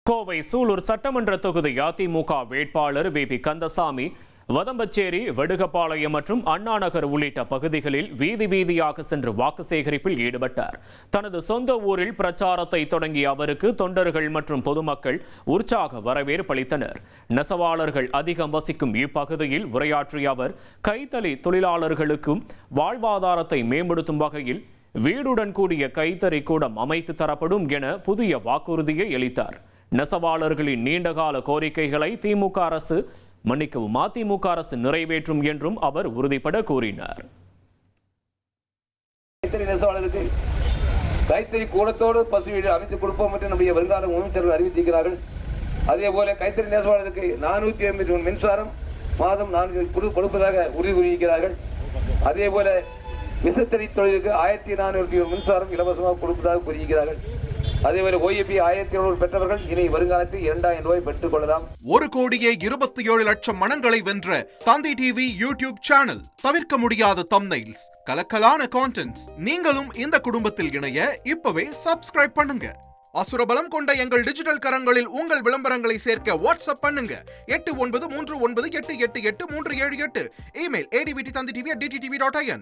கோவை சூலூர் சட்டமன்ற தொகுதி அதிமுக வேட்பாளர் வி.பி. கந்தசாமி வதம்பச்சேரி, வடுகபாளையம் மற்றும் அண்ணாநகர் உள்ளிட்ட பகுதிகளில் வீதி வீதியாக சென்று வாக்கு சேகரிப்பில் ஈடுபட்டார். தனது சொந்த ஊரில் பிரச்சாரத்தை தொடங்கிய அவருக்கு தொண்டர்கள் மற்றும் பொதுமக்கள் உற்சாக வரவேற்பளித்தனர். நெசவாளர்கள் அதிகம் வசிக்கும் இப்பகுதியில் உரையாற்றிய அவர் கைத்தறி தொழிலாளர்களுக்கும் வாழ்வாதாரத்தை மேம்படுத்தும் வகையில் வீடுடன் கூடிய கைத்தறி கூடம் அமைத்து தரப்படும் என புதிய வாக்குறுதியை அளித்தார். நெசவாளர்களின் நீண்டகால கோரிக்கைகளை அதிமுக அரசு நிறைவேற்றும் என்றும் அவர் உறுதிபட கூறினார். கைத்தறி கூடத்தோடு பசு வீடு அமைத்து கொடுப்போம் என்று நம்முடைய வருங்கால அமைச்சர்கள் அறிவித்திருக்கிறார்கள். அதே போல கைத்தறி நெசவாளருக்கு 450 மின்சாரம் மாதம் 4 கொடுப்பதாக உறுதி கூறியிருக்கிறார்கள். அதே போல விசைத்தறி தொழிலுக்கு 1400 மின்சாரம் இலவசமாக கொடுப்பதாக கூறியிருக்கிறார்கள். அதேபோல OAP 1700 பெற்றவர்கள் இனி வருங்காலத்தில் 2000 ரூபாய் பெற்றுக் கொள்ளலாம். 1,27,00,000 மனங்களை வென்ற தந்தி டிவி யூடியூப் சேனல். தவிர்க்க முடியாத தம்ப்நெயில்ஸ், கலக்கலான கான்டென்ட்ஸ். நீங்களும் இந்த குடும்பத்தில் இணைய இப்பவே சப்ஸ்கிரைப் பண்ணுங்க. அசுரபலம் கொண்ட எங்கள் டிஜிட்டல் கரங்களில் உங்கள் விளம்பரங்களை சேர்க்க வாட்ஸ்அப் பண்ணுங்க. 8939888838. Email advtthanditv@dttv.in.